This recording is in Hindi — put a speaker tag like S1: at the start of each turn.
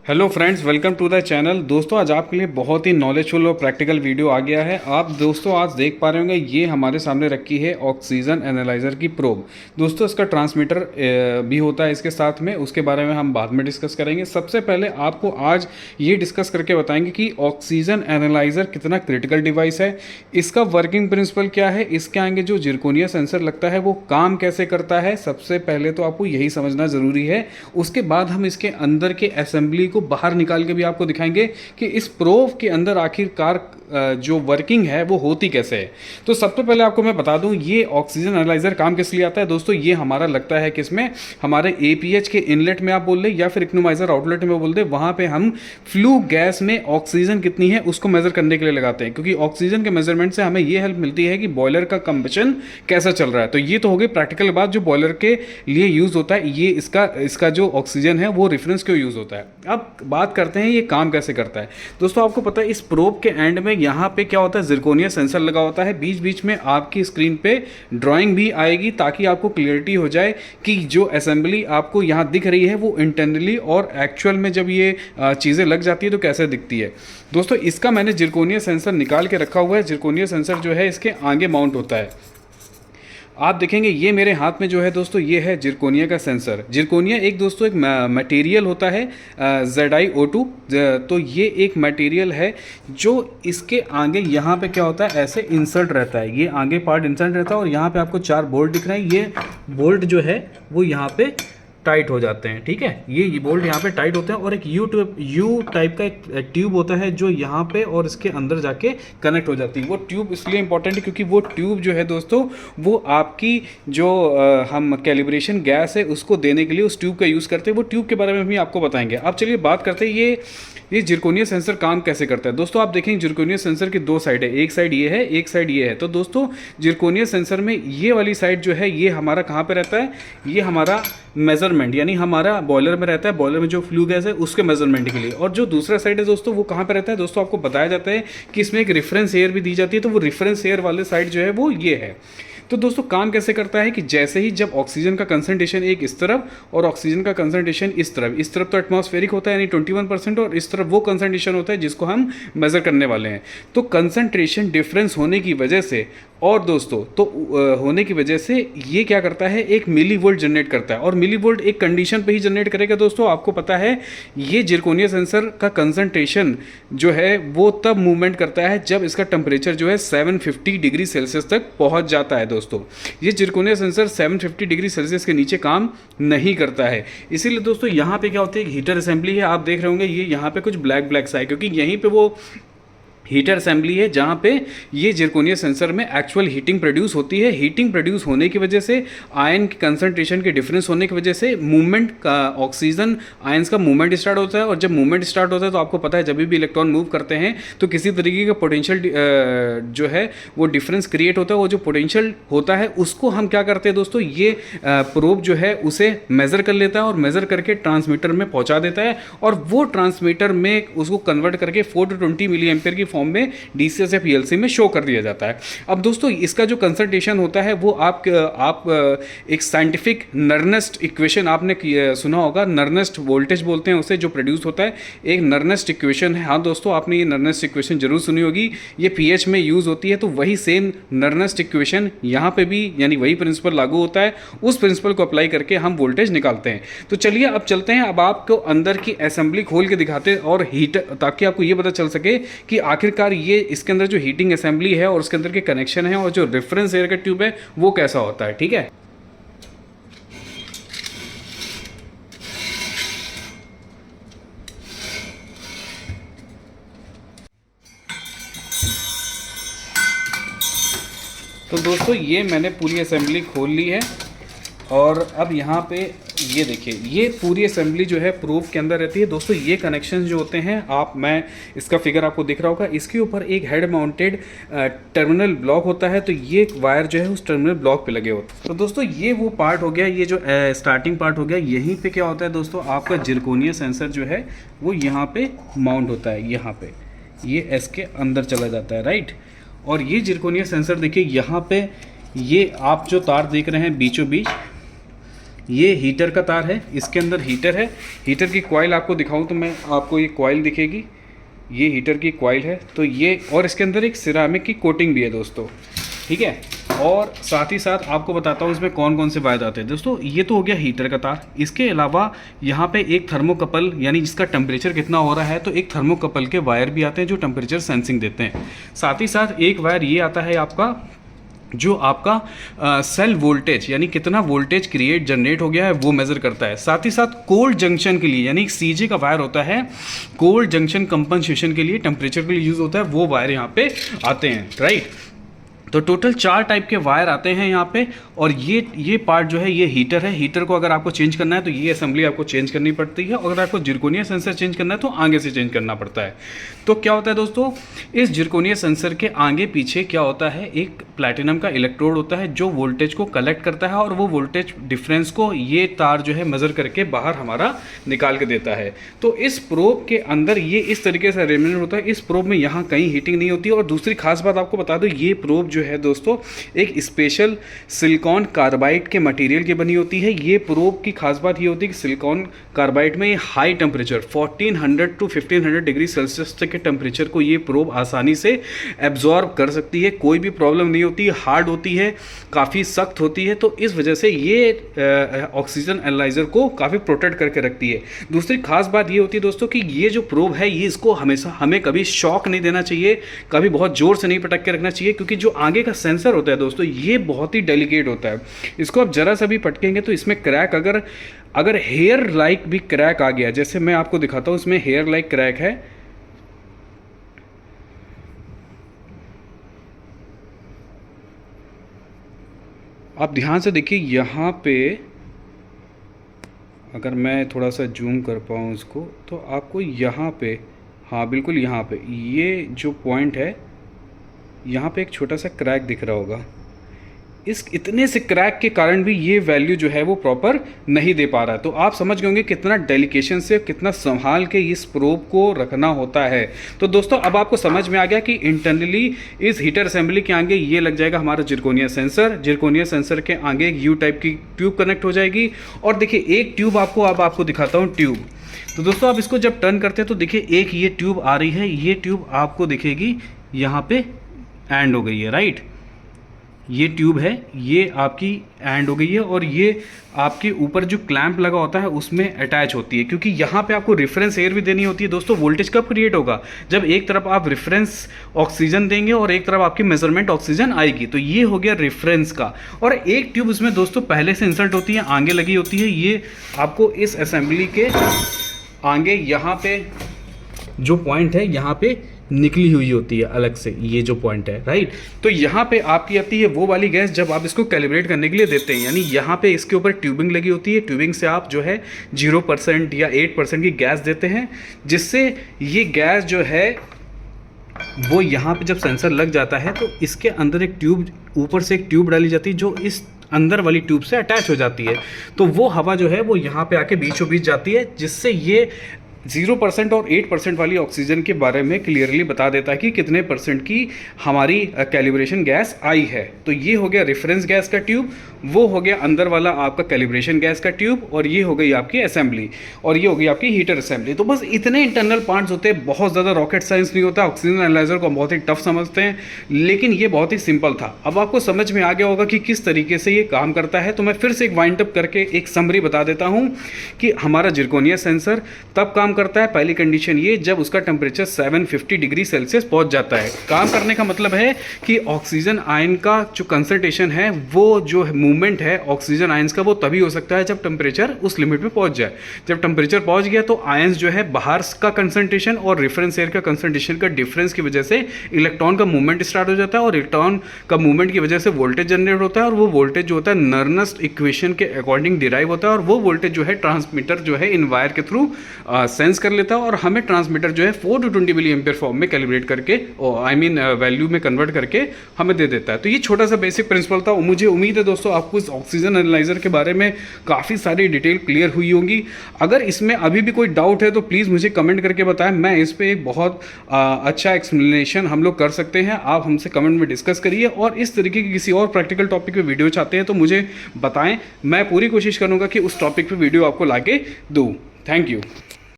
S1: Hello friends, welcome to the channel. दोस्तों आज आपके लिए बहुत ही नॉलेजफुल और प्रैक्टिकल वीडियो आ गया है। आप दोस्तों आज देख पा रहे होंगे, ये हमारे सामने रखी है ऑक्सीजन एनालाइजर की प्रोब। दोस्तों इसका ट्रांसमीटर भी होता है इसके साथ में, उसके बारे में हम बाद में डिस्कस करेंगे। सबसे पहले आपको आज ये डिस्कस करके बताएंगे कि ऑक्सीजन एनालाइजर कितना क्रिटिकल डिवाइस है, इसका वर्किंग प्रिंसिपल क्या है, इसके आगे जो जिरकोनिया सेंसर लगता है वो काम कैसे करता है। सबसे पहले तो आपको यही समझना ज़रूरी है। उसके बाद हम इसके अंदर के असेंबली को बाहर निकाल के भी आपको दिखाएंगे कि इस प्रोब के अंदर आखिरकार जो वर्किंग है वो होती कैसे है। तो सबसे पहले आपको मैं बता दूं, ये ऑक्सीजन एनालाइजर काम किस लिए आता है। दोस्तों ये हमारा लगता है किसमें, हमारे एपीएच के इनलेट में आप बोल दे या फिर इकोनोमाइजर आउटलेट में बोल दे, वहां पे हम फ्लू गैस में ऑक्सीजन कितनी है उसको मेजर करने के लिए लगाते हैं, क्योंकि ऑक्सीजन के मेजरमेंट से हमें ये हेल्प मिलती है कि बॉयलर का कंबशन कैसा चल रहा है। तो ये तो हो गई प्रैक्टिकल बात जो बॉयलर के लिए यूज होता है। ये इसका जो ऑक्सीजन है वो रेफरेंस क्यों यूज होता है। अब बात करते हैं ये काम कैसे करता है। दोस्तों आपको पता है इस प्रोब के एंड में यहाँ पे क्या होता है, जिरकोनिया सेंसर लगा होता है। बीच बीच में आपकी स्क्रीन पे ड्राइंग भी आएगी ताकि आपको क्लियरिटी हो जाए कि जो असेंबली आपको यहाँ दिख रही है वो इंटरनली और एक्चुअल में जब ये चीज़ें लग जाती है तो कैसे दिखती है। दोस्तों इसका मैंने जिरकोनिया सेंसर निकाल के रखा हुआ है। जिरकोनिया सेंसर जो है इसके आगे माउंट होता है। आप देखेंगे ये मेरे हाथ में जो है दोस्तों, ये है जिरकोनिया का सेंसर। जिरकोनिया एक दोस्तों एक मटेरियल होता है ZiO2। तो ये एक मटेरियल है जो इसके आगे यहाँ पे क्या होता है, ऐसे इंसर्ट रहता है। ये आगे पार्ट इंसर्ट रहता है और यहाँ पे आपको 4 बोल्ट दिख रहे हैं। ये बोल्ट जो है वो यहाँ पे टाइट हो जाते हैं, ठीक है। ये बोल्ट यहाँ पे टाइट होते हैं और एक यू टाइप का एक ट्यूब होता है जो यहाँ पे और इसके अंदर जाके कनेक्ट हो जाती है। वो ट्यूब इसलिए इंपॉर्टेंट है क्योंकि वो ट्यूब जो है दोस्तों वो आपकी जो हम कैलिब्रेशन गैस है उसको देने के लिए उस ट्यूब का यूज़ करते हैं। वो ट्यूब के बारे में भी आपको बताएंगे। अब चलिए बात करते हैं ये जिरकोनिया सेंसर काम कैसे करता है। दोस्तों आप देखेंगे जिरकोनिया सेंसर की 2 साइड है, एक साइड ये है, एक साइड ये है। तो दोस्तों जिरकोनिया सेंसर में ये वाली साइड जो है ये हमारा कहाँ पे रहता है, ये हमारा मेजरमेंट यानी हमारा बॉयलर में रहता है। बॉयलर में जो फ्लू गैस है उसके मेजरमेंट के लिए। और जो दूसरा साइड है दोस्तों वो कहाँ पे रहता है। दोस्तों आपको बताया जाता है कि इसमें एक रेफरेंस एयर भी दी जाती है। तो वो रेफरेंस एयर वाले साइड जो है वो ये है। तो दोस्तों काम कैसे करता है कि जैसे ही जब ऑक्सीजन का कंसंट्रेशन एक इस तरफ और ऑक्सीजन का कंसंट्रेशन इस तरफ तो एटमॉस्फेरिक होता है यानी 21%, और इस तरफ वो कंसंट्रेशन होता है जिसको हम मेजर करने वाले हैं। तो कंसंट्रेशन डिफरेंस होने की वजह से और दोस्तों तो होने की वजह से ये क्या करता है, एक मिली वोल्ट जनरेट करता है। और मिली वोल्ट एक कंडीशन पे ही जनरेट करेगा दोस्तों। आपको पता है ये जिरकोनिया सेंसर का कंसंट्रेशन जो है वो तब मूवमेंट करता है जब इसका टेम्परेचर जो है 750 डिग्री सेल्सियस तक पहुंच जाता है। दोस्तों ये जिरकोनिया सेंसर 750 डिग्री सेल्सियस के नीचे काम नहीं करता है। इसीलिए दोस्तों यहाँ पे क्या होता है, एक हीटर असेंबली है। आप देख रहे होंगे ये यहाँ पे कुछ ब्लैक सा है क्योंकि यहीं पे वो हीटर असेंबली है जहाँ पे ये जिरकोनिया सेंसर में एक्चुअल हीटिंग प्रोड्यूस होती है। हीटिंग प्रोड्यूस होने की वजह से आयन के कंसंट्रेशन के डिफरेंस होने की वजह से मूवमेंट का ऑक्सीजन आयंस का मूवमेंट स्टार्ट होता है। और जब मूवमेंट स्टार्ट होता है तो आपको पता है जब भी इलेक्ट्रॉन मूव करते हैं तो किसी तरीके का पोटेंशियल जो है वो डिफरेंस क्रिएट होता है। वो जो पोटेंशियल होता है उसको हम क्या करते हैं दोस्तों, ये प्रोब जो है उसे मेज़र कर लेता है और मेज़र करके ट्रांसमीटर में पहुँचा देता है। और वो ट्रांसमीटर में उसको कन्वर्ट करके 4 to 20 मिली एम्पियर की फॉर्म में डीसीएस या पीएलसी में शो कर दिया जाता है। अब दोस्तों इसका जो कंसंट्रेशन होता है वो आप एक साइंटिफिक नर्नेस्ट इक्वेशन आपने सुना होगा। नर्नेस्ट वोल्टेज बोलते हैं उसे, जो प्रोड्यूस होता है एक नर्नेस्ट इक्वेशन है। हाँ दोस्तों आपने ये नर्नेस्ट इक्वेशन जरूर सुनी होगी, ये पीएच में यूज होती है। तो वही सेम नर्नेस्ट इक्वेशन यहाँ पे भी यानी वही प्रिंसिपल लागू होता है। उस प्रिंसिपल को अप्लाई करके हम वोल्टेज निकालते हैं। तो चलिए अब चलते हैं, अब आपको अंदर की असेंबली खोल के दिखाते हैं और हीटर, ताकि आपको ये पता चल सके कि आखिरकार ये इसके अंदर जो हीटिंग असेंबली है और उसके अंदर के कनेक्शन है और जो रेफरेंस एयर का ट्यूब है वो कैसा होता है, ठीक है। तो दोस्तों ये मैंने पूरी असेंबली खोल ली है और अब यहाँ पे ये देखिए ये पूरी असेंबली जो है प्रूफ के अंदर रहती है। दोस्तों ये कनेक्शन जो होते हैं मैं इसका फिगर आपको दिख रहा होगा, इसके ऊपर एक हेड माउंटेड टर्मिनल ब्लॉक होता है। तो ये वायर जो है उस टर्मिनल ब्लॉक पे लगे होते हैं। तो दोस्तों ये वो पार्ट हो गया, ये जो स्टार्टिंग पार्ट हो गया। यहीं पे क्या होता है दोस्तों, आपका जिरकोनिया सेंसर जो है वो यहाँ पे माउंट होता है, यहाँ पे ये एस के अंदर चला जाता है, राइट। और ये जिरकोनिया सेंसर देखिए यहाँ पे ये आप जो तार देख रहे हैं बीचों बीच, ये हीटर का तार है, इसके अंदर हीटर है। हीटर की कॉइल आपको दिखाऊं तो मैं आपको ये कॉइल दिखेगी, ये हीटर की कॉइल है। तो ये, और इसके अंदर एक सिरामिक की कोटिंग भी है दोस्तों, ठीक है। और साथ ही साथ आपको बताता हूँ इसमें कौन कौन से वायर आते हैं दोस्तों। ये तो हो गया हीटर का तार। इसके अलावा यहाँ पे एक थर्मोकपल, यानी जिसका टेम्परेचर कितना हो रहा है, तो एक थर्मोकपल के वायर भी आते हैं जो टेम्परेचर सेंसिंग देते हैं। साथ ही साथ एक वायर ये आता है आपका, जो आपका सेल वोल्टेज, यानी कितना वोल्टेज क्रिएट जनरेट हो गया है, वो मेज़र करता है। साथ ही साथ कोल्ड जंक्शन के लिए, यानी सीजे का वायर होता है, कोल्ड जंक्शन कंपनसेशन के लिए, टेम्परेचर के लिए यूज़ होता है, वो वायर यहाँ पे आते हैं, राइट। तो टोटल 4 टाइप के वायर आते हैं यहाँ पे। और ये पार्ट जो है ये हीटर है। हीटर को अगर आपको चेंज करना है तो ये असेंबली आपको चेंज करनी पड़ती है, और अगर आपको जिरकोनिया सेंसर चेंज करना है तो आगे से चेंज करना पड़ता है। तो क्या होता है दोस्तों, इस जिरकोनिया सेंसर के आगे पीछे क्या होता है, एक प्लैटिनम का इलेक्ट्रोड होता है जो वोल्टेज को कलेक्ट करता है, और वो वोल्टेज डिफरेंस को ये तार जो है मेज़र करके बाहर हमारा निकाल के देता है। तो इस प्रोब के अंदर ये इस तरीके से अरेंजमेंट होता है। इस प्रोब में यहाँ कहीं हीटिंग नहीं होती है। और दूसरी खास बात आपको बता दो, ये प्रोब जो है दोस्तों एक स्पेशल सिलिकॉन कार्बाइड के मटेरियल की बनी होती है। ये प्रोब की खास बात ये होती है कि सिलिकॉन कार्बाइड में high temperature 1400 to 1500 degree celsius तक के टेम्परेचर को ये प्रोब आसानी से एब्जॉर्ब कर सकती है। कोई भी प्रॉब्लम नहीं होती, हार्ड होती है, काफ़ी सख्त होती है। तो इस वजह से ये ऑक्सीजन एनालाइजर को काफ़ी प्रोटेक्ट करके रखती है। दूसरी खास बात ये होती है दोस्तों कि ये जो प्रोब है ये इसको हमेशा हमें कभी शॉक नहीं देना चाहिए, कभी बहुत ज़ोर से नहीं पटक के रखना चाहिए, क्योंकि जो आगे का सेंसर होता है दोस्तों ये बहुत ही डेलिकेट होता है। इसको आप जरा सा भी पटकेंगे तो इसमें क्रैक, अगर हेयर लाइक भी क्रैक आ गया, जैसे मैं आपको दिखाता हूं, इसमें हेयर लाइक क्रैक है, आप ध्यान से देखिए यहाँ पे, अगर मैं थोड़ा सा जूम कर पाऊँ इसको तो आपको यहाँ पे, हाँ बिल्कुल यहाँ पे ये जो पॉइंट है यहाँ पे एक छोटा सा क्रैक दिख रहा होगा। इस इतने से क्रैक के कारण भी ये वैल्यू जो है वो प्रॉपर नहीं दे पा रहा है। तो आप समझ गए होंगे कितना डेलिकेशन से, कितना संभाल के इस प्रोब को रखना होता है। तो दोस्तों अब आपको समझ में आ गया कि इंटरनली इस हीटर असेंबली के आगे ये लग जाएगा हमारा जिरकोनिया सेंसर। जिरकोनिया सेंसर के आगे एक यू टाइप की ट्यूब कनेक्ट हो जाएगी। और देखिए एक ट्यूब आपको दिखाता हूँ ट्यूब। तो दोस्तों आप इसको जब टर्न करते हैं तो देखिए एक ये ट्यूब आ रही है, ये ट्यूब आपको दिखेगी यहाँ पे एंड हो गई है, राइट। ये ट्यूब है, ये आपकी एंड हो गई है, और ये आपके ऊपर जो क्लैंप लगा होता है उसमें अटैच होती है, क्योंकि यहाँ पे आपको रेफरेंस एयर भी देनी होती है। दोस्तों वोल्टेज कब क्रिएट होगा, जब एक तरफ आप रेफरेंस ऑक्सीजन देंगे और एक तरफ आपकी मेजरमेंट ऑक्सीजन आएगी। तो ये हो गया रेफरेंस का। और एक ट्यूब इसमें दोस्तों पहले से इंसर्ट होती है, आगे लगी होती है। ये आपको इस असेंबली के आगे यहाँ पे जो पॉइंट है यहाँ पे निकली हुई होती है अलग से, ये जो पॉइंट है, राइट। तो यहाँ पे आपकी आती है वो वाली गैस जब आप इसको कैलिब्रेट करने के लिए देते हैं, यानी यहाँ पे इसके ऊपर ट्यूबिंग लगी होती है। ट्यूबिंग से आप जो है 0% या 8% की गैस देते हैं, जिससे ये गैस जो है वो यहाँ पे जब सेंसर लग जाता है तो इसके अंदर एक ट्यूब, ऊपर से एक ट्यूब डाली जाती है जो इस अंदर वाली ट्यूब से अटैच हो जाती है। तो वो हवा जो है वो यहाँ पे आके बीचों बीच जाती है, जिससे ये 0% और 8% वाली ऑक्सीजन के बारे में क्लियरली बता देता है कि कितने परसेंट की हमारी कैलिब्रेशन गैस आई है। तो ये हो गया रेफरेंस गैस का ट्यूब, वो हो गया अंदर वाला आपका कैलिब्रेशन गैस का ट्यूब, और ये हो गई आपकी असेंबली, और ये हो गई आपकी हीटर असेंबली। तो बस इतने इंटरनल पार्ट्स होते हैं, बहुत ज़्यादा रॉकेट साइंस नहीं होता। ऑक्सीजन एनालाइजर को बहुत ही टफ समझते हैं, लेकिन ये बहुत ही सिंपल था। अब आपको समझ में आ गया होगा कि किस तरीके से ये काम करता है। तो मैं फिर से एक वाइंड अप करके एक समरी बता देता हूँ कि हमारा जिरकोनिया सेंसर तब काम करता है, पहली कंडीशन ये, जब उसका टेम्परेचर 750 डिग्री सेल्सियस पहुंच जाता है। काम करने का मतलब है कि ऑक्सीजन आयन का जो कंसंट्रेशन है, वो जो मूवमेंट है ऑक्सीजन आयंस का, वो तभी हो सकता है जब टेम्परेचर उस लिमिट पे पहुंच जाए। जब टेम्परेचर पहुंच गया तो आयंस जो है बाहर का कंसंट्रेशन और रेफरेंस एयर का कंसंट्रेशन का डिफरेंस की वजह से इलेक्ट्रॉन का मूवमेंट स्टार्ट हो जाता है, और इलेक्ट्रॉन का मूवमेंट की वजह से वोल्टेज जनरेट होता है, और वो वोल्टेज जो होता है नर्नस्ट इक्वेशन के अकॉर्डिंग डिराइव होता है, और वो वोल्टेज जो है ट्रांसमीटर जो है इन वायर के थ्रू सेंस कर लेता है, और हमें ट्रांसमीटर जो है 4 to 20 मिली एम्पियर फॉर्म में कैलिब्रेट करके, वैल्यू में कन्वर्ट करके हमें दे देता है। तो ये छोटा सा बेसिक प्रिंसिपल था। मुझे उम्मीद है दोस्तों आपको इस ऑक्सीजन एनालाइज़र के बारे में काफ़ी सारी डिटेल क्लियर हुई होंगी। अगर इसमें अभी भी कोई डाउट है तो प्लीज़ मुझे कमेंट करके बताएं, मैं इस पर एक बहुत अच्छा एक्सप्लेनेशन हम लोग कर सकते हैं। आप हमसे कमेंट में डिस्कस करिए, और इस तरीके की किसी और प्रैक्टिकल टॉपिक पे वीडियो चाहते हैं तो मुझे बताएं, मैं पूरी कोशिश करूँगा कि उस टॉपिक पे वीडियो आपको ला के दूँ। Thank you.